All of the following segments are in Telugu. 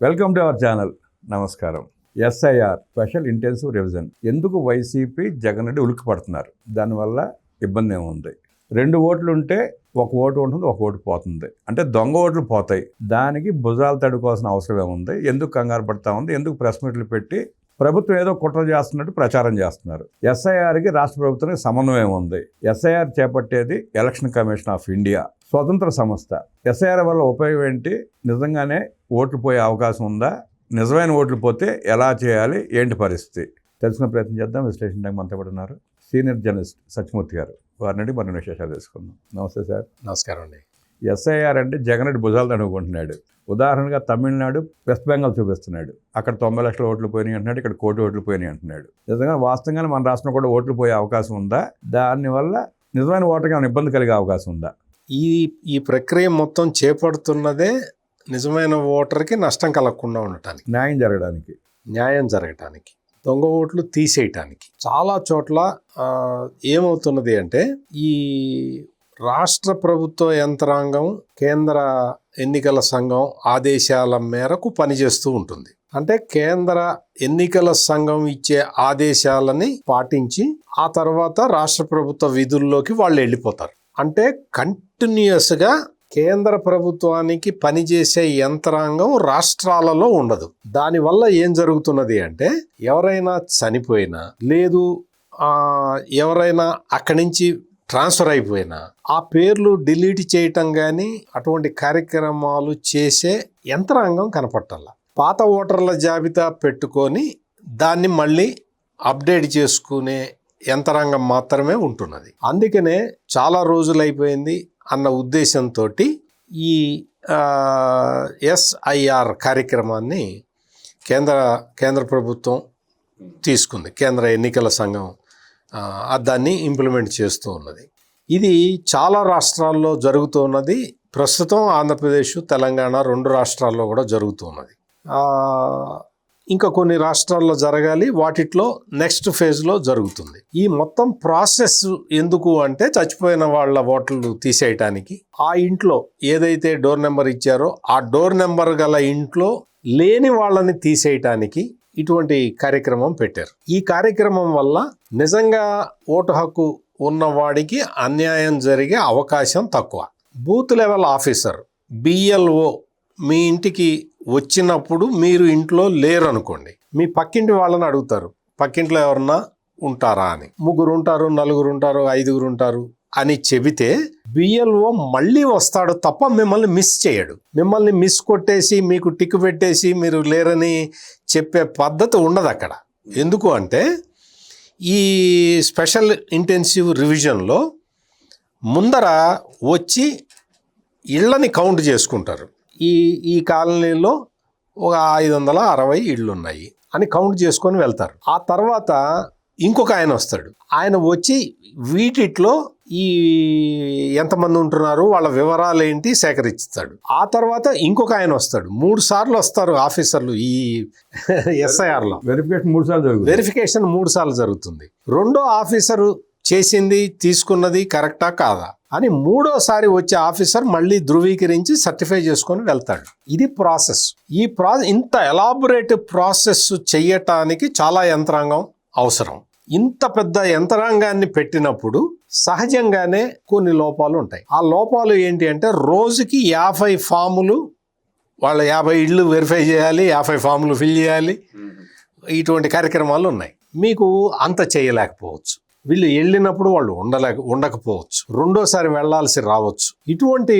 Welcome to our channel. నమస్కారం. SIR special intensive revision. ఎందుకు వైసీపీ జగన్ రెడ్డి ఉలిక్కి పడుతున్నారు? దానివల్ల ఇబ్బంది ఏముంది? 2 ఓట్లు ఉంటే 1 ఓటు ఉంటుంది, 1 ఓటు పోతుంది. అంటే దొంగ ఓట్లు పోతాయి. దానికి భుజాలు తడుకోవాల్సిన అవసరం ఏముంది? ఎందుకు కంగారు పడతా ఉంది? ఎందుకు ప్రెస్ మీట్లు పెట్టి ప్రభుత్వం ఏదో కుట్ర చేస్తున్నట్టు ప్రచారం చేస్తున్నారు? ఎస్ఐఆర్కి రాష్ట్ర ప్రభుత్వానికి సమన్వయం ఉంది. ఎస్ఐఆర్ చేపట్టేది ఎలక్షన్ కమిషన్ ఆఫ్ ఇండియా, స్వతంత్ర సంస్థ. ఎస్ఐఆర్ వల్ల ఉపయోగం ఏంటి? నిజంగానే ఓట్లు పోయే అవకాశం ఉందా? నిజమైన ఓట్లు పోతే ఎలా చేయాలి? ఏంటి పరిస్థితి? తెలుసుకునే ప్రయత్నం చేద్దాం. విశ్లేషణ టైం అంతా కూడా ఉన్నారు సీనియర్ జర్నలిస్ట్ సత్యమూర్తి గారు. వారిని మరిన్ని విశేషాలు తెలుసుకుందాం. నమస్తే సార్. నమస్కారం అండి. ఎస్ఐఆర్ అంటే జగన్ రెడ్డి భుజాలు తడుకుంటున్నాడు. ఉదాహరణగా తమిళనాడు, వెస్ట్ బెంగాల్ చూపిస్తున్నాడు. అక్కడ 90 లక్షల ఓట్లు పోయినాయి అంటున్నాడు, ఇక్కడ 1 కోటి ఓట్లు పోయినాయి అంటున్నాడు. నిజంగా వాస్తవంగానే మన రాష్ట్రంలో కూడా ఓట్లు పోయే అవకాశం ఉందా? దానివల్ల నిజమైన ఓటర్కి ఏమైనా ఇబ్బంది కలిగే అవకాశం ఉందా? ఈ ప్రక్రియ మొత్తం చేపడుతున్నదే నిజమైన ఓటర్కి నష్టం కలగకుండా ఉండటానికి, న్యాయం జరగటానికి, దొంగ ఓట్లు తీసేయటానికి. చాలా చోట్ల ఏమవుతున్నది అంటే, ఈ రాష్ట్ర ప్రభుత్వ యంత్రాంగం, కేంద్ర ఎన్నికల సంఘం ఆదేశాల మేరకు పనిచేస్తూ ఉంటుంది. అంటే కేంద్ర ఎన్నికల సంఘం ఇచ్చే ఆదేశాలని పాటించి ఆ తర్వాత రాష్ట్ర ప్రభుత్వ విధుల్లోకి వాళ్ళు వెళ్ళిపోతారు. అంటే కంటిన్యూస్గా కేంద్ర ప్రభుత్వానికి పనిచేసే యంత్రాంగం రాష్ట్రాలలో ఉండదు. దానివల్ల ఏం జరుగుతున్నది అంటే, ఎవరైనా చనిపోయినా లేదు ఎవరైనా అక్కడి నుంచి ట్రాన్స్ఫర్ అయిపోయినా ఆ పేర్లు డిలీట్ చేయటం కానీ అటువంటి కార్యక్రమాలు చేసే యంత్రాంగం కనపట్టాల. పాత ఓటర్ల జాబితా పెట్టుకొని దాన్ని మళ్ళీ అప్డేట్ చేసుకునే యంత్రాంగం మాత్రమే ఉంటున్నది. అందుకనే చాలా రోజులైపోయింది అన్న ఉద్దేశంతో ఈ ఎస్ఐఆర్ కార్యక్రమాన్ని కేంద్ర ప్రభుత్వం తీసుకుంది. కేంద్ర ఎన్నికల సంఘం దాన్ని ఇంప్లిమెంట్ చేస్తూ ఉన్నది. ఇది చాలా రాష్ట్రాల్లో జరుగుతూ ఉన్నది. ప్రస్తుతం ఆంధ్రప్రదేశ్, తెలంగాణ 2 రాష్ట్రాల్లో కూడా జరుగుతూ ఉన్నది. ఇంకా కొన్ని రాష్ట్రాల్లో జరగాలి. వాటిట్లో నెక్స్ట్ ఫేజ్లో జరుగుతుంది. ఈ మొత్తం ప్రాసెస్ ఎందుకు అంటే, చచ్చిపోయిన వాళ్ళ ఓట్లు తీసేయటానికి, ఆ ఇంట్లో ఏదైతే డోర్ నెంబర్ ఇచ్చారో ఆ డోర్ నెంబర్ గల ఇంట్లో లేని వాళ్ళని తీసేయటానికి ఇటువంటి కార్యక్రమం పెట్టారు. ఈ కార్యక్రమం వల్ల నిజంగా ఓటు హక్కు ఉన్నవాడికి అన్యాయం జరిగే అవకాశం తక్కువ. బూత్ లెవెల్ ఆఫీసర్, BLO మీ ఇంటికి వచ్చినప్పుడు మీరు ఇంట్లో లేరు అనుకోండి, మీ పక్కింటి వాళ్ళని అడుగుతారు, పక్కింట్లో ఎవరన్నా ఉంటారా అని. 3 ఉంటారు, 4 ఉంటారు, 5 ఉంటారు అని చెబితే BLO మళ్ళీ వస్తాడు తప్ప మిమ్మల్ని మిస్ చేయడు. మిమ్మల్ని మిస్ కొట్టేసి మీకు టిక్ పెట్టేసి మీరు లేరని చెప్పే పద్ధతి ఉండదు అక్కడ. ఎందుకు అంటే, ఈ స్పెషల్ ఇంటెన్సివ్ రివిజన్లో ముందర వచ్చి ఇళ్ళని కౌంట్ చేసుకుంటారు. ఈ కాలనీలో ఒక 560 ఇళ్ళు ఉన్నాయి అని కౌంట్ చేసుకొని వెళ్తారు. ఆ తర్వాత ఇంకొక ఆయన వస్తాడు. ఆయన వచ్చి వీటిలో ఈ ఎంతమంది ఉంటున్నారు, వాళ్ళ వివరాలు ఏంటి సేకరిస్తాడు. ఆ తర్వాత ఇంకొక ఆయన వస్తాడు. 3 సార్లు వస్తారు ఆఫీసర్లు. ఈ ఎస్ఐఆర్లో వెరిఫికేషన్ 3 సార్లు జరుగుతుంది. రెండో ఆఫీసరు చేసింది, తీసుకున్నది కరెక్టా కాదా అని 3వసారి వచ్చే ఆఫీసర్ మళ్ళీ ధృవీకరించి సర్టిఫై చేసుకొని వెళ్తాడు. ఇది ప్రాసెస్. ఇంత ఎలాబొరేట్ ప్రాసెస్ చెయ్యటానికి చాలా యంత్రాంగం అవసరం. ఇంత పెద్ద యంత్రాంగాన్ని పెట్టినప్పుడు సహజంగానే కొన్ని లోపాలు ఉంటాయి. ఆ లోపాలు ఏంటి అంటే, రోజుకి 50 ఫాములు, వాళ్ళ 50 ఇళ్ళు వెరిఫై చేయాలి, 50 ఫాములు ఫిల్ చేయాలి. ఇటువంటి కార్యక్రమాలు ఉన్నాయి. మీకు అంత చేయలేకపోవచ్చు. వీళ్ళు వెళ్ళినప్పుడు వాళ్ళు ఉండకపోవచ్చు. రెండోసారి వెళ్లాల్సి రావచ్చు. ఇటువంటి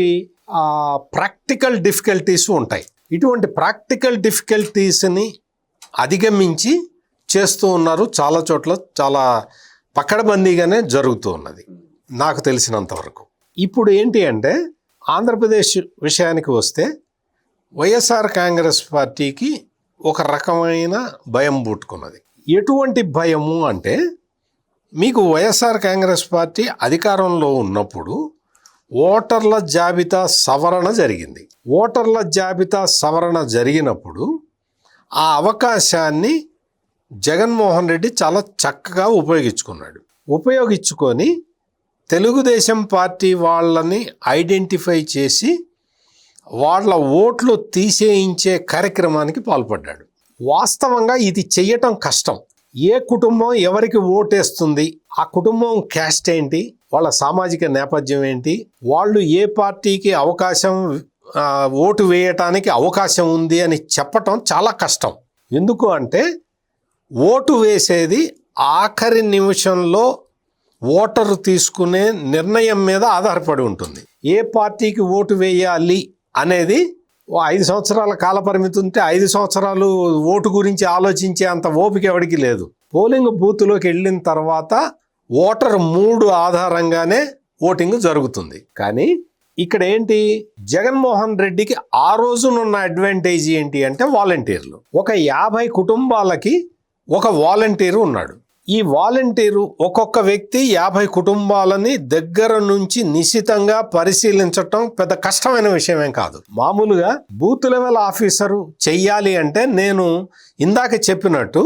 ప్రాక్టికల్ డిఫికల్టీస్ ఉంటాయి. ఇటువంటి ప్రాక్టికల్ డిఫికల్టీస్ని అధిగమించి చేస్తూ ఉన్నారు. చాలా చోట్ల చాలా పకడ్బందీగానే జరుగుతూ ఉన్నది నాకు తెలిసినంతవరకు. ఇప్పుడు ఏంటి అంటే, ఆంధ్రప్రదేశ్ విషయానికి వస్తే వైఎస్ఆర్ కాంగ్రెస్ పార్టీకి ఒక రకమైన భయం పుట్టుకున్నది. ఎటువంటి భయము అంటే, మీకు వైఎస్ఆర్ కాంగ్రెస్ పార్టీ అధికారంలో ఉన్నప్పుడు ఓటర్ల జాబితా సవరణ జరిగింది. ఓటర్ల జాబితా సవరణ జరిగినప్పుడు ఆ అవకాశాన్ని జగన్మోహన్ రెడ్డి చాలా చక్కగా ఉపయోగించుకొని తెలుగుదేశం పార్టీ వాళ్ళని ఐడెంటిఫై చేసి వాళ్ళ ఓట్లు తీసేయించే కార్యక్రమానికి పాల్పడ్డాడు. వాస్తవంగా ఇది చెయ్యటం కష్టం. ఏ కుటుంబం ఎవరికి ఓటేస్తుంది, ఆ కుటుంబం క్యాస్ట్ ఏంటి, వాళ్ళ సామాజిక నేపథ్యం ఏంటి, వాళ్ళు ఏ పార్టీకి ఓటు వేయటానికి అవకాశం ఉంది అని చెప్పటం చాలా కష్టం. ఎందుకు అంటే ఓటు వేసేది ఆఖరి నిమిషంలో ఓటరు తీసుకునే నిర్ణయం మీద ఆధారపడి ఉంటుంది. ఏ పార్టీకి ఓటు వేయాలి అనేది 5 సంవత్సరాల కాల పరిమితి ఉంటే 5 సంవత్సరాలు ఓటు గురించి ఆలోచించే అంత ఓపిక ఎవరికి లేదు. పోలింగ్ బూత్లోకి వెళ్ళిన తర్వాత ఓటర్ మూడ్ ఆధారంగానే ఓటింగ్ జరుగుతుంది. కానీ ఇక్కడ ఏంటి, జగన్మోహన్ రెడ్డికి ఆ రోజునున్న అడ్వాంటేజ్ ఏంటి అంటే వాలంటీర్లు. ఒక 50 కుటుంబాలకి ఒక వాలంటీరు ఉన్నాడు. ఈ వాలంటీరు ఒక్కొక్క వ్యక్తి 50 కుటుంబాలని దగ్గర నుంచి నిశితంగా పరిశీలించటం పెద్ద కష్టమైన విషయమేం కాదు. మామూలుగా బూత్ లెవెల్ ఆఫీసరు చెయ్యాలి అంటే నేను ఇందాక చెప్పినట్టు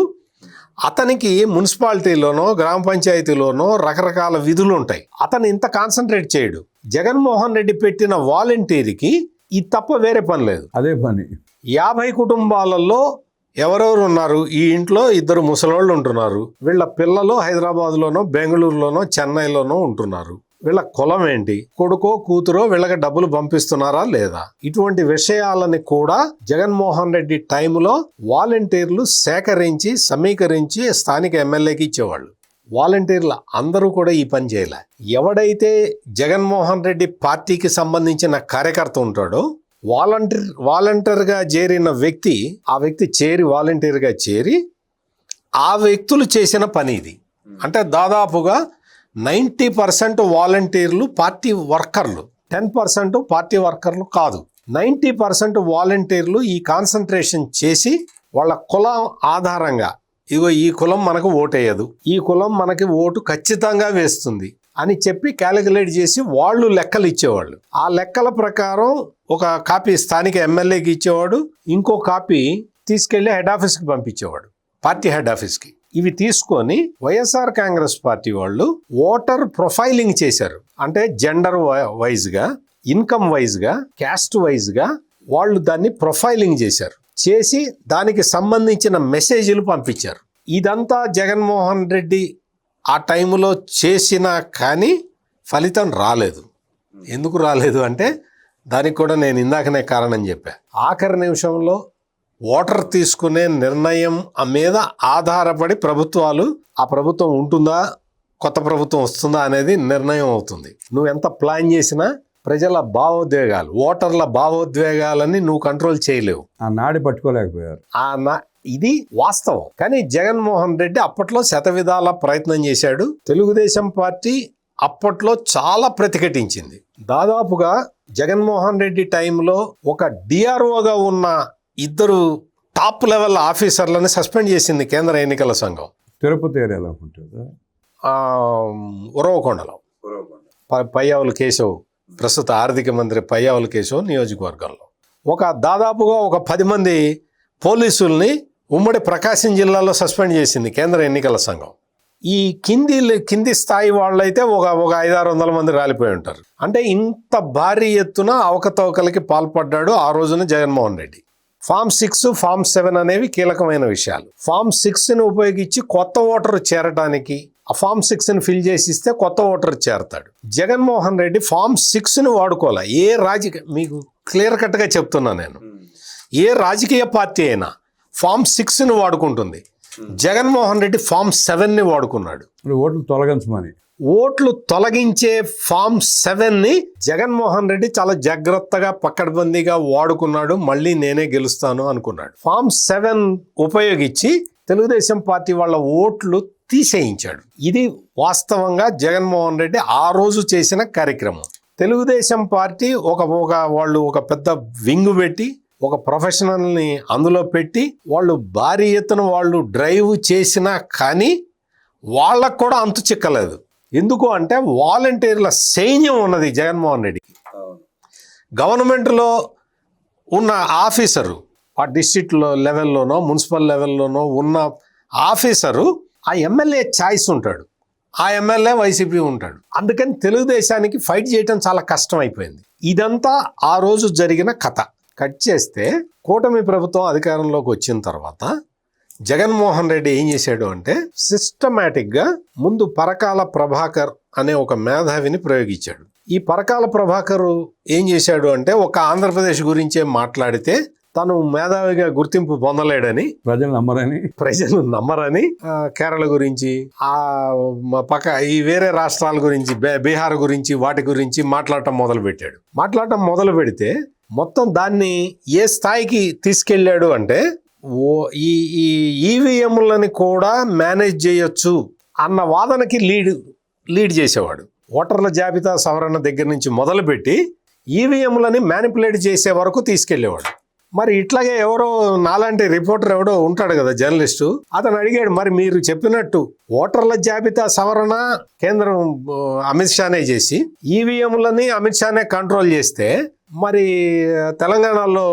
అతనికి మున్సిపాలిటీలోనో గ్రామ పంచాయతీలోనో రకరకాల విధులు ఉంటాయి. అతను ఇంత కాన్సన్ట్రేట్ చేయడు. జగన్మోహన్ రెడ్డి పెట్టిన వాలంటీర్కి ఇది తప్ప వేరే పని లేదు. అదే పని. 50 కుటుంబాలలో ఎవరెవరు ఉన్నారు, ఈ ఇంట్లో 2 ముసలోళ్ళు ఉంటున్నారు, వీళ్ళ పిల్లలు హైదరాబాద్లోనో బెంగళూరులోనో చెన్నైలోనో ఉంటున్నారు, వీళ్ళ కులం ఏంటి, కొడుకో కూతురో వీళ్ళకి డబ్బులు పంపిస్తున్నారా లేదా, ఇటువంటి విషయాలని కూడా జగన్మోహన్ రెడ్డి టైంలో వాలంటీర్లు సేకరించి సమీకరించి స్థానిక ఎమ్మెల్యేకి ఇచ్చేవాళ్ళు. వాలంటీర్లు అందరూ కూడా ఈ పని చేయలే. ఎవడైతే జగన్మోహన్ రెడ్డి పార్టీకి సంబంధించిన కార్యకర్త ఉంటాడో వాలంటీర్గా చేరిన వ్యక్తి, ఆ వ్యక్తి వాలంటీర్గా చేరి ఆ వ్యక్తులు చేసిన పని ఇది. అంటే దాదాపుగా 90% వాలంటీర్లు పార్టీ వర్కర్లు, 10% పార్టీ వర్కర్లు కాదు. 90% వాలంటీర్లు ఈ కాన్సన్ట్రేషన్ చేసి వాళ్ళ కులం ఆధారంగా, ఇగో ఈ కులం మనకు ఓటేయదు, ఈ కులం మనకి ఓటు ఖచ్చితంగా వేస్తుంది అని చెప్పి క్యాలిక్యులేట్ చేసి వాళ్ళు లెక్కలు ఇచ్చేవాళ్ళు. ఆ లెక్కల ప్రకారం ఒక కాపీ స్థానిక ఎమ్మెల్యేకి ఇచ్చేవాడు, ఇంకో కాపీ తీసుకెళ్లి హెడ్ ఆఫీస్కి పంపించేవాడు, పార్టీ హెడ్ ఆఫీస్కి. ఇవి తీసుకొని వైఎస్ఆర్ కాంగ్రెస్ పార్టీ వాళ్ళు ఓటర్ ప్రొఫైలింగ్ చేశారు. అంటే జెండర్ వైజ్గా, ఇన్కమ్ వైజ్గా, క్యాస్ట్ వైజ్గా వాళ్ళు దాన్ని ప్రొఫైలింగ్ చేశారు. చేసి దానికి సంబంధించిన మెసేజ్లు పంపించారు. ఇదంతా జగన్మోహన్ రెడ్డి ఆ టైంలో చేసినా కానీ ఫలితం రాలేదు. ఎందుకు రాలేదు అంటే దానికి కూడా నేను ఇందాకనే కారణం చెప్పా. ఆఖరి నిమిషంలో ఓటర్ తీసుకునే నిర్ణయం మీద ఆధారపడి ఆ ప్రభుత్వం ఉంటుందా, కొత్త ప్రభుత్వం వస్తుందా అనేది నిర్ణయం అవుతుంది. నువ్వు ఎంత ప్లాన్ చేసినా ప్రజల భావోద్వేగాలు, ఓటర్ల భావోద్వేగాలని నువ్వు కంట్రోల్ చేయలేవు. ఆ నాడి పట్టుకోలేకపోయారు. ఇది వాస్తవం. కానీ జగన్మోహన్ రెడ్డి అప్పట్లో శతవిధాల ప్రయత్నం చేశాడు. తెలుగుదేశం పార్టీ అప్పట్లో చాలా ప్రతిఘటించింది. దాదాపుగా జగన్మోహన్ రెడ్డి టైంలో ఒక డిఆర్ఓగా ఉన్న 2 టాప్ లెవెల్ ఆఫీసర్లను సస్పెండ్ చేసింది కేంద్ర ఎన్నికల సంఘం. తిరుపతి ఏరియాలో ఉంటుంది, ఉరవకొండలో పయ్యావుల కేశవ్, ప్రస్తుత ఆర్థిక మంత్రి పయ్యావుల కేశవ్ నియోజకవర్గంలో దాదాపుగా ఒక 10 మంది పోలీసుల్ని ఉమ్మడి ప్రకాశం జిల్లాలో సస్పెండ్ చేసింది కేంద్ర ఎన్నికల సంఘం. ఈ కింది స్థాయి వాళ్ళైతే ఒక 500-600 మంది రాలిపోయి ఉంటారు. అంటే ఇంత భారీ ఎత్తున అవకతవకలకి పాల్పడ్డాడు ఆ రోజున జగన్మోహన్ రెడ్డి. ఫామ్ 6, ఫామ్ 7 అనేవి కీలకమైన విషయాలు. ఫామ్ 6ని ఉపయోగించి కొత్త ఓటర్ చేరడానికి ఆ ఫామ్ 6ని ఫిల్ చేసి ఇస్తే కొత్త ఓటర్ చేరతాడు. జగన్మోహన్ రెడ్డి ఫామ్ 6ని వాడుకోలే. మీకు క్లియర్ కట్గా చెప్తున్నా నేను, ఏ రాజకీయ పార్టీ అయినా ఫామ్ 6ని వాడుకుంటుంది. జగన్మోహన్ రెడ్డి ఫామ్ 7ని వాడుకున్నాడు. ఓట్లు తొలగించే ఫామ్ 7ని జగన్మోహన్ రెడ్డి చాలా జాగ్రత్తగా పకడ్బందీగా వాడుకున్నాడు. మళ్ళీ నేనే గెలుస్తాను అనుకున్నాడు. ఫామ్ 7 ఉపయోగించి తెలుగుదేశం పార్టీ వాళ్ళ ఓట్లు తీసేయించాడు. ఇది వాస్తవంగా జగన్మోహన్ రెడ్డి ఆ రోజు చేసిన కార్యక్రమం. తెలుగుదేశం పార్టీ ఒక పెద్ద వింగ్ పెట్టి ఒక ప్రొఫెషనల్ని అందులో పెట్టి వాళ్ళు భారీ ఎత్తున వాళ్ళు డ్రైవ్ చేసినా కానీ వాళ్ళకు కూడా అంతు చిక్కలేదు. ఎందుకు అంటే వాలంటీర్ల సైన్యం ఉన్నది జగన్మోహన్ రెడ్డికి. గవర్నమెంట్లో ఉన్న ఆఫీసరు, ఆ డిస్ట్రిక్ట్ లెవెల్లోనో మున్సిపల్ లెవెల్లోనో ఉన్న ఆఫీసరు ఆ ఎమ్మెల్యే ఛాయిస్ ఉంటాడు. ఆ ఎమ్మెల్యే వైసీపీ ఉంటాడు. అందుకని తెలుగుదేశానికి ఫైట్ చేయటం చాలా కష్టం అయిపోయింది. ఇదంతా ఆ రోజు జరిగిన కథ. కట్ చేస్తే కూటమి ప్రభుత్వం అధికారంలోకి వచ్చిన తర్వాత జగన్మోహన్ రెడ్డి ఏం చేశాడు అంటే సిస్టమేటిక్గా ముందు పరకాల ప్రభాకర్ అనే ఒక మేధావిని ప్రయోగించాడు. ఈ పరకాల ప్రభాకర్ ఏం చేశాడు అంటే ఒక ఆంధ్రప్రదేశ్ గురించే మాట్లాడితే తను మేధావిగా గుర్తింపు పొందలేడని, ప్రజలు నమ్మరని కేరళ గురించి పక్క ఈ వేరే రాష్ట్రాల గురించి బీహార్ గురించి వాటి గురించి మాట్లాడటం మొదలు పెడితే మొత్తం దాన్ని ఏ స్థాయికి తీసుకెళ్ళాడు అంటే ఈ ఈవీఎంలని కూడా మేనేజ్ చేయొచ్చు అన్న వాదనకి లీడ్ చేసేవాడు. ఓటర్ల జాబితా సవరణ దగ్గర నుంచి మొదలుపెట్టి ఈవీఎంలని మ్యానిపులేట్ చేసే వరకు తీసుకెళ్లేవాడు. మరి ఇట్లాగే ఎవరో నాలాంటి రిపోర్టర్ ఎవడో ఉంటాడు కదా, జర్నలిస్టు, అతను అడిగాడు, మరి మీరు చెప్పినట్టు ఓటర్ల జాబితా సవరణ కేంద్రం అమిత్ షానే చేసి ఈవీఎంలని అమిత్ షానే కంట్రోల్ చేస్తే మరి తెలంగాణలో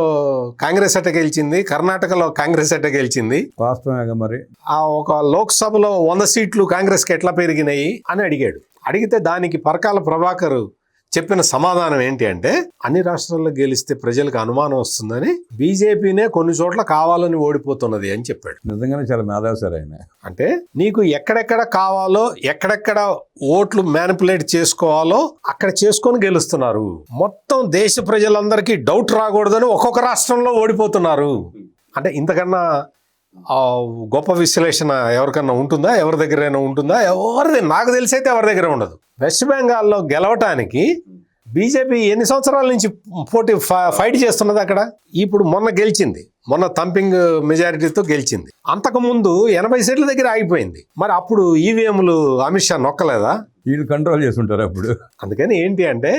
కాంగ్రెస్ అట్ట గెలిచింది, కర్ణాటకలో కాంగ్రెస్ అట్ట గెలిచింది, వాస్తవంగా మరి ఆ ఒక లోక్సభలో 100 సీట్లు కాంగ్రెస్కి ఎట్లా పెరిగినాయి అని అడిగాడు. అడిగితే దానికి పరకాల ప్రభాకర్ చెప్పిన సమాధానం ఏంటి అంటే అన్ని రాష్ట్రాల్లో గెలిస్తే ప్రజలకు అనుమానం వస్తుందని బీజేపీనే కొన్ని చోట్ల కావాలని ఓడిపోతున్నది అని చెప్పాడు. నిజంగానే చాలా మేధావి సార్ ఆయన. అంటే నీకు ఎక్కడెక్కడ కావాలో, ఎక్కడెక్కడ ఓట్లు మ్యానిపులేట్ చేసుకోవాలో అక్కడ చేసుకొని గెలుస్తున్నారు. మొత్తం దేశ ప్రజలందరికీ డౌట్ రాకూడదని ఒక్కొక్క రాష్ట్రంలో ఓడిపోతున్నారు. అంటే ఇంతకన్నా గొప్ప విశ్లేషణ ఎవరికన్నా ఉంటుందా? ఎవరి దగ్గరైనా ఉంటుందా? నాకు తెలిసి అయితే ఎవరి దగ్గర ఉండదు. వెస్ట్ బెంగాల్లో గెలవటానికి బీజేపీ ఎన్ని సంవత్సరాల నుంచి ఫైట్ చేస్తున్నది అక్కడ. ఇప్పుడు మొన్న థంపింగ్ మెజారిటీతో గెలిచింది. అంతకుముందు 80 సీట్ల దగ్గర ఆగిపోయింది. మరి అప్పుడు ఈవీఎంలు అమిత్ షా నొక్కలేదా? వీళ్ళు కంట్రోల్ చేస్తుంటారు అప్పుడు. అందుకని ఏంటి అంటే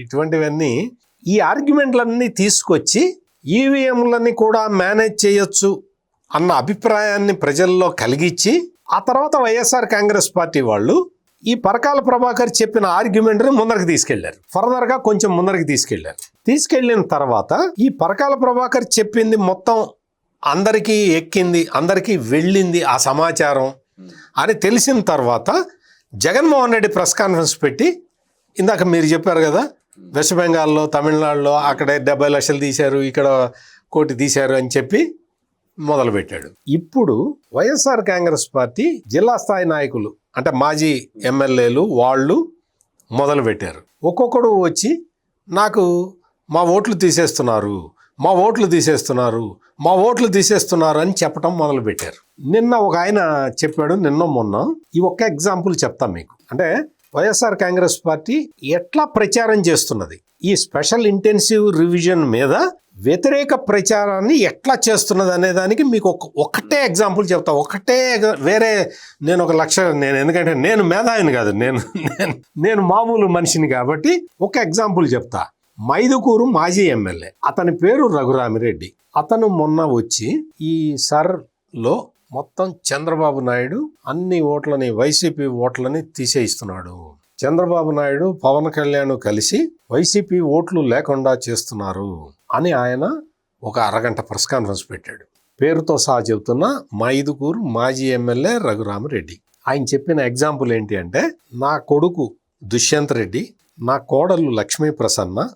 ఇటువంటివన్నీ ఈ ఆర్గ్యుమెంట్లన్నీ తీసుకొచ్చి ఈవీఎంలన్నీ కూడా మేనేజ్ చేయొచ్చు అన్న అభిప్రాయాన్ని ప్రజల్లో కలిగించి ఆ తర్వాత వైఎస్ఆర్ కాంగ్రెస్ పార్టీ వాళ్ళు ఈ పరకాల ప్రభాకర్ చెప్పిన ఆర్గ్యుమెంట్ని ముందరికి తీసుకెళ్లారు. ఫర్దర్గా కొంచెం ముందరికి తీసుకెళ్లిన తర్వాత ఈ పరకాల ప్రభాకర్ చెప్పింది మొత్తం అందరికీ ఎక్కింది, అందరికీ వెళ్ళింది ఆ సమాచారం అని తెలిసిన తర్వాత జగన్మోహన్ రెడ్డి ప్రెస్ కాన్ఫరెన్స్ పెట్టి, ఇందాక మీరు చెప్పారు కదా వెస్ట్ బెంగాల్లో, తమిళనాడులో అక్కడ 70 లక్షలు తీశారు, ఇక్కడ 1 కోటి తీశారు అని చెప్పి మొదలుపెట్టాడు. ఇప్పుడు వైఎస్ఆర్ కాంగ్రెస్ పార్టీ జిల్లా స్థాయి నాయకులు అంటే మాజీ ఎమ్మెల్యేలు వాళ్ళు మొదలుపెట్టారు. ఒక్కొక్కడు వచ్చి నాకు మా ఓట్లు తీసేస్తున్నారు అని చెప్పడం మొదలుపెట్టారు. నిన్న ఒక ఆయన చెప్పాడు, మొన్న ఈ ఒక్క ఎగ్జాంపుల్ చెప్తాం మీకు. అంటే వైఎస్ఆర్ కాంగ్రెస్ పార్టీ ఎట్లా ప్రచారం చేస్తున్నది, ఈ స్పెషల్ ఇంటెన్సివ్ రివిజన్ మీద వ్యతిరేక ప్రచారాన్ని ఎట్లా చేస్తున్నది అనే దానికి మీకు ఒకటే ఎగ్జాంపుల్ చెప్తా. వేరే నేను ఎందుకంటే నేను మేధావిని కాదు, నేను మామూలు మనిషిని కాబట్టి ఒక ఎగ్జాంపుల్ చెప్తా. మైదుకూరు మాజీ ఎమ్మెల్యే, అతని పేరు రఘురామిరెడ్డి. అతను మొన్న వచ్చి ఈ సర్లో మొత్తం చంద్రబాబు నాయుడు అన్ని ఓట్లని, వైసీపీ ఓట్లని తీసేయిస్తున్నాడు, చంద్రబాబు నాయుడు పవన్ కళ్యాణ్ కలిసి వైసీపీ ఓట్లు లేకుండా చేస్తున్నారు అని ఆయన ఒక అరగంట ప్రెస్ కాన్ఫరెన్స్ పెట్టాడు. పేరుతో సహా చెబుతున్న మైదుకూరు మాజీ ఎమ్మెల్యే రఘురామిరెడ్డి. ఆయన చెప్పిన ఎగ్జాంపుల్ ఏంటి అంటే, నా కొడుకు దుష్యంత్ రెడ్డి, నా కోడలు లక్ష్మీ ప్రసన్న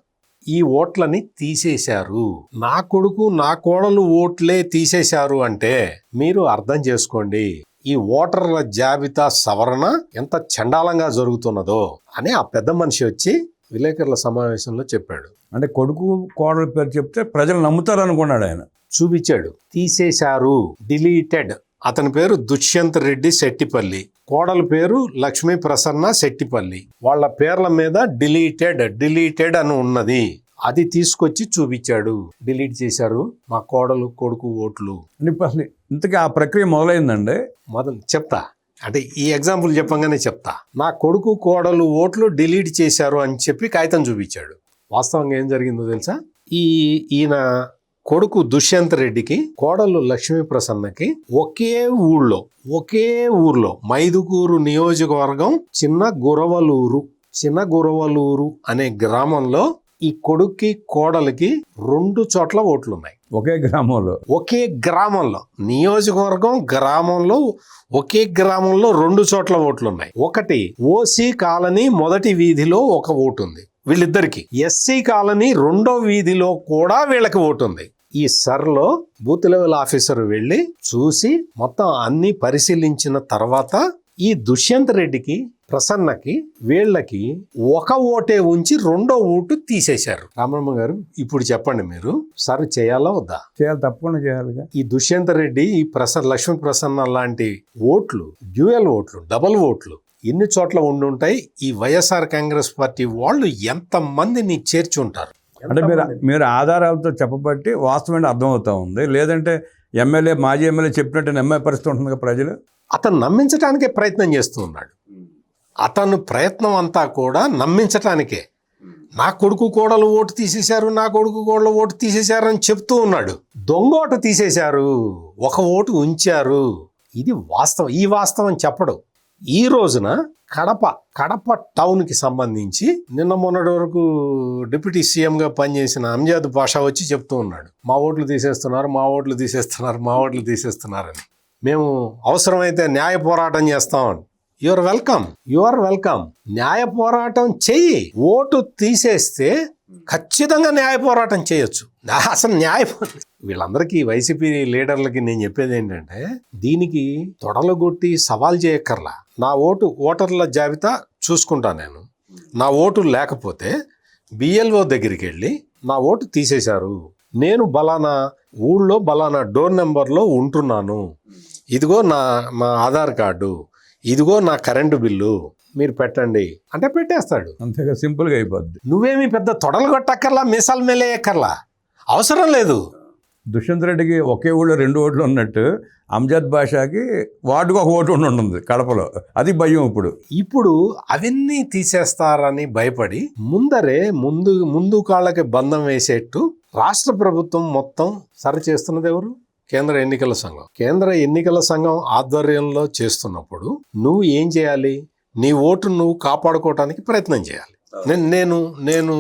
ఈ ఓట్లని తీసేశారు. నా కొడుకు నా కోడలు ఓట్లే తీసేశారు అంటే మీరు అర్థం చేసుకోండి ఈ ఓటర్ల జాబితా సవరణ ఎంత చండాలంగా జరుగుతున్నదో అని ఆ పెద్ద మనిషి వచ్చి విలేకరుల సమావేశంలో చెప్పాడు. అంటే కొడుకు కోడల పేరు చెప్తే ప్రజలు నమ్ముతారు అనుకున్నాడు ఆయన. చూపించాడు, తీసేశారు, డిలీటెడ్. అతని పేరు దుష్యంత్ రెడ్డి శెట్టిపల్లి, కోడల పేరు లక్ష్మీ ప్రసన్న శెట్టిపల్లి. వాళ్ళ పేర్ల మీద డిలీటెడ్ అని ఉన్నది. అది తీసుకొచ్చి చూపించాడు. డిలీట్ చేశారు మా కోడలు కొడుకు ఓట్లు. అసలు ఇంతకీ ఆ ప్రక్రియ మొదలైందండి. చెప్తా, అంటే ఈ ఎగ్జాంపుల్ చెప్పంగానే చెప్తా. నా కొడుకు కోడలు ఓట్లు డిలీట్ చేశారు అని చెప్పి కాగితం చూపించాడు. వాస్తవంగా ఏం జరిగిందో తెలుసా? ఈయన కొడుకు దుష్యంత్ రెడ్డికి, కోడలు లక్ష్మీ ప్రసన్నకి ఒకే ఊర్లో మైదుకూరు నియోజకవర్గం చిన్న గురవలూరు అనే గ్రామంలో ఈ కొడుక్కి కోడలికి 2 చోట్ల ఓట్లున్నాయి. ఒకే గ్రామంలో. ఒకే గ్రామంలో, నియోజకవర్గం గ్రామంలో, ఒకే గ్రామంలో 2 చోట్ల ఓట్లున్నాయి. ఒకటి ఓసీ కాలనీ మొదటి వీధిలో ఒక ఓటు ఉంది వీళ్ళిద్దరికి. ఎస్సీ కాలనీ 2వ వీధిలో కూడా వీళ్ళకి ఓటు ఉంది. ఈ సర్లో బూత్ లెవెల్ ఆఫీసర్ వెళ్ళి చూసి మొత్తం అన్ని పరిశీలించిన తర్వాత ఈ దుష్యంత్ రెడ్డికి, ప్రసన్నకి, వీళ్ళకి ఒక ఓటే ఉంచి 2వ ఓటు తీసేశారు. రామబ్రహ్మ గారు, ఇప్పుడు చెప్పండి, మీరు సర్ చేయాలా వద్దా? చేయాలి, తప్పకుండా చేయాలిగా. ఈ దుష్యంత్ రెడ్డి, ఈ లక్ష్మీ ప్రసన్న లాంటి ఓట్లు, డ్యూయల్ ఓట్లు, డబుల్ ఓట్లు ఎన్ని చోట్ల ఉండుంటాయి? ఈ వైఎస్ఆర్ కాంగ్రెస్ పార్టీ వాళ్ళు ఎంత మందిని చేర్చి ఉంటారు? అంటే మీరు ఆధారాలతో చెప్పబట్టి వాస్తవమైన అర్థమవుతా ఉంది. లేదంటే ఎమ్మెల్యే, మాజీ ఎమ్మెల్యే చెప్పినట్టు నమ్మే పరిస్థితి ఉంటుంది ప్రజలు. అతను నమ్మించడానికే ప్రయత్నం చేస్తూ ఉన్నాడు. అతను ప్రయత్నం అంతా కూడా నమ్మించటానికే. నా కొడుకు కోడలు ఓటు తీసేశారు, నా కొడుకు కోడలు ఓటు తీసేశారు అని చెప్తూ ఉన్నాడు. దొంగ ఓటు తీసేశారు, ఒక ఓటు ఉంచారు. ఇది వాస్తవం. ఈ వాస్తవం చెప్పడు. ఈ రోజున కడప టౌన్కి సంబంధించి నిన్న మొన్నటి వరకు డిప్యూటీ సీఎంగా పనిచేసిన అంజాద్ బాషా వచ్చి చెప్తూ ఉన్నాడు, మా ఓట్లు తీసేస్తున్నారు, మా ఓట్లు తీసేస్తున్నారు, మా ఓట్లు తీసేస్తున్నారని. మేము అవసరమైతే న్యాయ పోరాటం చేస్తామని. Your welcome. న్యాయ పోరాటం చెయ్యి. ఓటు తీసేస్తే ఖచ్చితంగా న్యాయ పోరాటం చేయొచ్చు. అసలు వీళ్ళందరికీ, వైసీపీ లీడర్లకి నేను చెప్పేది ఏంటంటే, దీనికి తొడలగొట్టి సవాల్ చేయక్కర్లా. నా ఓటర్ల జాబితా చూసుకుంటా నేను. నా ఓటు లేకపోతే బిఎల్ఓ దగ్గరికి వెళ్ళి నా ఓటు తీసేశారు, నేను బలానా ఊళ్ళో బలానా డోర్ నెంబర్లో ఉంటున్నాను, ఇదిగో మా ఆధార్ కార్డు, ఇదిగో నా కరెంటు బిల్లు, మీరు పెట్టండి అంటే పెట్టేస్తాడు. అంతేగా, సింపుల్గా అయిపోద్ది. నువ్వేమి పెద్ద తొడలు కొట్టక్కర్లా, మీసాలు మెలేయక్కర్లా, అవసరం లేదు. దుష్యంత్ రెడ్డికి ఒకే ఊళ్ళో 2 ఓట్లు ఉన్నట్టు అంజద్ బాషాకి వార్డుకు ఒక ఓటు ఉంటుంది కడపలో. అది భయం. ఇప్పుడు అవన్నీ తీసేస్తారని భయపడి ముందు కాళ్ళకి బంధం వేసేట్టు రాష్ట్ర ప్రభుత్వం మొత్తం సరి చేస్తున్నది ఎవరు? కేంద్ర ఎన్నికల సంఘం. కేంద్ర ఎన్నికల సంఘం ఆధ్వర్యంలో చేస్తున్నప్పుడు నువ్వు ఏం చేయాలి? నీ ఓటు నువ్వు కాపాడుకోవటానికి ప్రయత్నం చేయాలి. నేను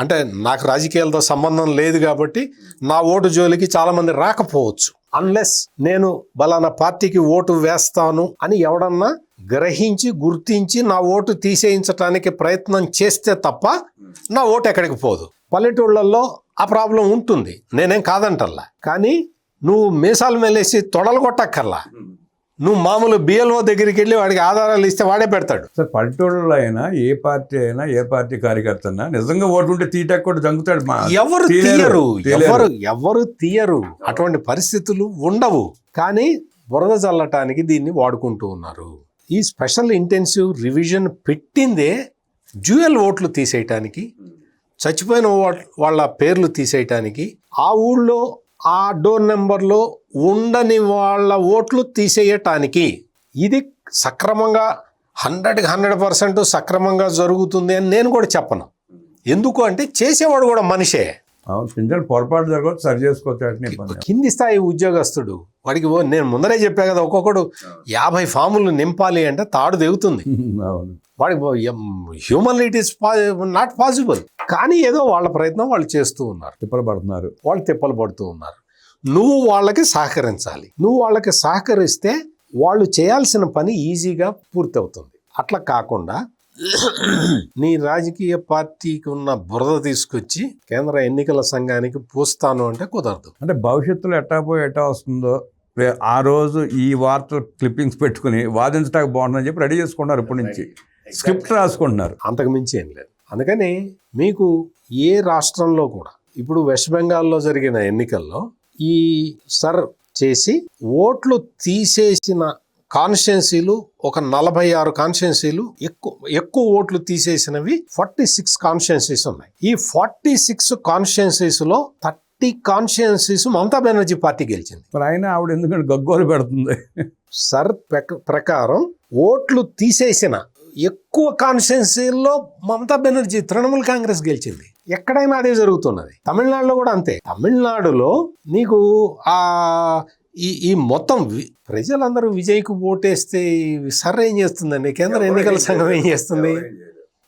అంటే నాకు రాజకీయాలతో సంబంధం లేదు కాబట్టి నా ఓటు జోలికి చాలా మంది రాకపోవచ్చు. అన్లెస్ నేను బలానా పార్టీకి ఓటు వేస్తాను అని ఎవడన్నా గ్రహించి గుర్తించి నా ఓటు తీసేయించడానికి ప్రయత్నం చేస్తే తప్ప నా ఓటు ఎక్కడికి పోదు. పల్లెటూళ్ళల్లో ఆ ప్రాబ్లం ఉంటుంది, నేనేం కాదంటల్లా. కానీ నువ్వు మీసాలు మెలేసి తొడలు కొట్టక్కర్లా. నువ్వు మామూలు బిఎల్ఓ దగ్గరికి వెళ్ళి వాడికి ఆధారాలు ఇస్తే వాడే పెడతాడు. సార్, పల్లెటూళ్ళలో అయినా ఏ పార్టీ కార్యకర్త అయినా నిజంగా ఓటు ఉంటే తీయటానికి కూడా జంగుతాడు. ఎవరు తీయరు. అటువంటి పరిస్థితులు ఉండవు. కానీ బురద చల్లటానికి దీన్ని వాడుకుంటూ ఉన్నారు. ఈ స్పెషల్ ఇంటెన్సివ్ రివిజన్ పెట్టిందే డ్యూయల్ ఓట్లు తీసేయటానికి, చచ్చిపోయిన వాళ్ళ పేర్లు తీసేయటానికి, ఆ ఊళ్ళో ఆ డోర్ నెంబర్లో ఉండని వాళ్ళ ఓట్లు తీసేయటానికి. ఇది సక్రమంగా 100% సక్రమంగా జరుగుతుంది అని నేను కూడా చెప్పను. ఎందుకు అంటే చేసేవాడు కూడా మనిషే. పొరపాటు జరగవచ్చు, సరి చేసుకోవచ్చు. కింది స్థాయి ఉద్యోగస్తుడు వాడికి నేను ముందరే చెప్పా కదా, ఒక్కొక్కడు 50 ఫాములు నింపాలి అంటే తాడు దిగుతుంది. వాడికి human it is not possible. కానీ ఏదో వాళ్ళ ప్రయత్నం వాళ్ళు చేస్తూ ఉన్నారు, తిప్పలు పడుతూ ఉన్నారు. నువ్వు వాళ్ళకి సహకరించాలి. నువ్వు వాళ్ళకి సహకరిస్తే వాళ్ళు చేయాల్సిన పని ఈజీగా పూర్తవుతుంది. అట్లా కాకుండా నీ రాజకీయ పార్టీకి ఉన్న బురద తీసుకొచ్చి కేంద్ర ఎన్నికల సంఘానికి పూస్తాను అంటే కుదరదు. అంటే భవిష్యత్తులో ఎట్టా వస్తుందో ఆ రోజు ఈ వార్తలు క్లిప్పింగ్స్ పెట్టుకుని వాదించడానికి బాగుంటుందని చెప్పి రెడీ చేసుకుంటున్నారు. ఇప్పటి నుంచి స్క్రిప్ట్ రాసుకుంటున్నారు. అంతకు మించి ఏం లేదు. అందుకని మీకు ఏ రాష్ట్రంలో కూడా ఇప్పుడు వెస్ట్ బెంగాల్లో జరిగిన ఎన్నికల్లో ఈ సర్ చేసి ఓట్లు తీసేసిన కాన్స్టిట్యున్సీలు ఒక 46 కాన్స్టిట్యున్సీలు, ఎక్కువ ఓట్లు తీసేసినవి 46 కాన్స్టిట్యున్సీస్ ఉన్నాయి. ఈ 46 కాన్స్టిట్యున్సీస్లో 30 కాన్స్టిట్యున్సీస్ మమతా బెనర్జీ పార్టీ గెలిచింది. మరి ఆయన ఆవిడ ఎందుకంటే గగ్గోలు పెడుతుంది. సర్ ప్రకారం ఓట్లు తీసేసిన ఎక్కువ కాన్స్టిట్యున్సీల్లో మమతా బెనర్జీ తృణమూల్ కాంగ్రెస్ గెలిచింది. ఎక్కడైనా అదే జరుగుతున్నది. తమిళనాడులో కూడా అంతే. తమిళనాడులో నీకు ఈ మొత్తం ప్రజలందరూ విజయ్కు ఓటేస్తే సర్ ఏం చేస్తుందండి? కేంద్ర ఎన్నికల సంఘం ఏం చేస్తుంది?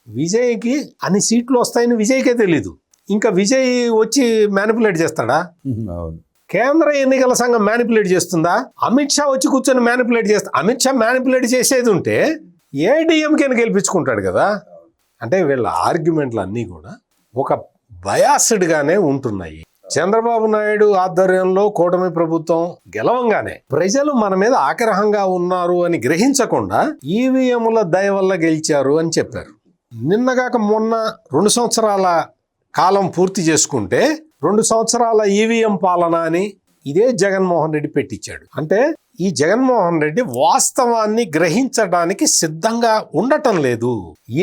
విజయ్కి అన్ని సీట్లు వస్తాయని విజయ్కే తెలీదు. ఇంకా విజయ్ వచ్చి మ్యానిపులేట్ చేస్తాడా? అవును. కేంద్ర ఎన్నికల సంఘం మ్యానిపులేట్ చేస్తుందా? అమిత్ షా వచ్చి కూర్చొని మ్యానిపులేట్ చేస్తా. అమిత్ షా మ్యానిపులేట్ చేసేది ఉంటే ఏడీఎంకేని గెలిపించుకుంటాడు కదా. అంటే వీళ్ళ ఆర్గ్యుమెంట్లు అన్నీ కూడా ఒక బయాస్డ్గానే ఉంటున్నాయి. చంద్రబాబు నాయుడు ఆధ్వర్యంలో కూటమి ప్రభుత్వం గెలవంగానే ప్రజలు మన మీద ఆగ్రహంగా ఉన్నారు అని గ్రహించకుండా ఈవీఎంల దయ వల్ల గెలిచారు అని చెప్పారు. నిన్నగాక మొన్న 2 సంవత్సరాల కాలం పూర్తి చేసుకుంటే 2 సంవత్సరాల ఈవీఎం పాలన అని ఇదే జగన్మోహన్ రెడ్డి పెట్టించాడు. అంటే ఈ జగన్మోహన్ రెడ్డి వాస్తవాన్ని గ్రహించడానికి సిద్ధంగా ఉండటం లేదు.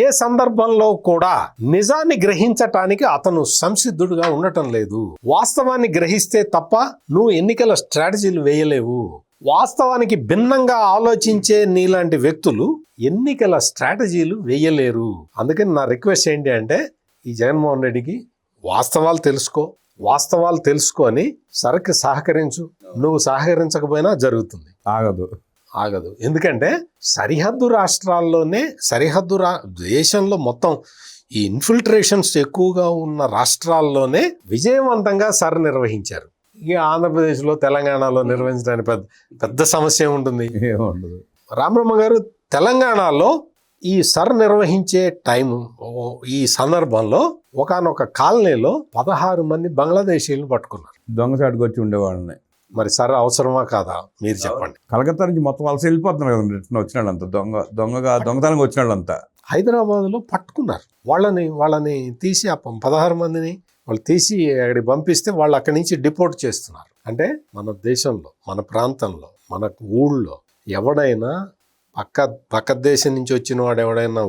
ఏ సందర్భంలో కూడా నిజాన్ని గ్రహించటానికి అతను సంసిద్ధుడుగా ఉండటం లేదు. వాస్తవాన్ని గ్రహిస్తే తప్ప నువ్వు ఎన్నికల స్ట్రాటజీలు వేయలేవు. వాస్తవానికి భిన్నంగా ఆలోచించే నీలాంటి వ్యక్తులు ఎన్నికల స్ట్రాటజీలు వేయలేరు. అందుకని నా రిక్వెస్ట్ ఏంటి అంటే ఈ జగన్మోహన్ రెడ్డికి వాస్తవాలు తెలుసుకో, వాస్తవాలు తెలుసుకొని సరికి సహకరించు. నువ్వు సహకరించకపోయినా జరుగుతుంది, ఆగదు. ఎందుకంటే సరిహద్దు రాష్ట్రాల్లోనే దేశంలో మొత్తం ఈ ఇన్ఫిల్ట్రేషన్స్ ఎక్కువగా ఉన్న రాష్ట్రాల్లోనే విజయవంతంగా సర్ నిర్వహించారు. ఇక ఆంధ్రప్రదేశ్లో తెలంగాణలో నిర్వహించడానికి పెద్ద సమస్య ఉంటుంది. ఏముండదు. రామబ్రహ్మ గారు, తెలంగాణలో ఈ సర్ నిర్వహించే టైము ఈ సందర్భంలో ఒకానొక కాలనీలో 16 మంది బంగ్లాదేశీలను పట్టుకున్నారు. దొంగసాటుకు వచ్చి ఉండేవాళ్ళని. మరి సర్ అవసరమా కాదా మీరు చెప్పండి. కలకత్తా నుంచి మొత్తం వలస వెళ్ళిపోతున్నారు కదా రిటర్న్ వచ్చిన వాళ్ళంతా, దొంగతనంగా వచ్చిన వాళ్ళంతా హైదరాబాద్లో పట్టుకున్నారు. వాళ్ళని తీసి 16 మందిని వాళ్ళు తీసి అక్కడికి పంపిస్తే వాళ్ళు అక్కడి నుంచి డిపోర్ట్ చేస్తున్నారు. అంటే మన దేశంలో, మన ప్రాంతంలో, మన ఊళ్ళో ఎవడైనా పక్క దేశం నుంచి వచ్చిన వాడు ఎవడైనా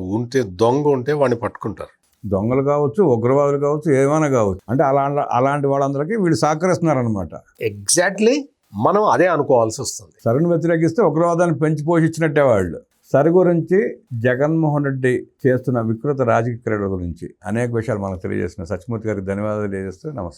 దొంగ ఉంటే వాడిని పట్టుకుంటారు. దొంగలు కావచ్చు, ఉగ్రవాదులు కావచ్చు, ఏమైనా కావచ్చు. అంటే అలాంటి వాళ్ళందరికీ వీళ్ళు సహకరిస్తున్నారు అనమాట. ఎగ్జాక్ట్లీ మనం అదే అనుకోవాల్సి వస్తుంది. సరుని వ్యతిరేకిస్తే ఉగ్రవాదాన్ని పెంచి పోషించినట్టే వాళ్ళు. సరి గురించి జగన్మోహన్ రెడ్డి చేస్తున్న వికృత రాజకీయ క్రీడల గురించి అనేక విషయాలు మనకు తెలియజేసిన సత్యమూర్తి గారికి ధన్యవాదాలు తెలియజేస్తూ నమస్కారం.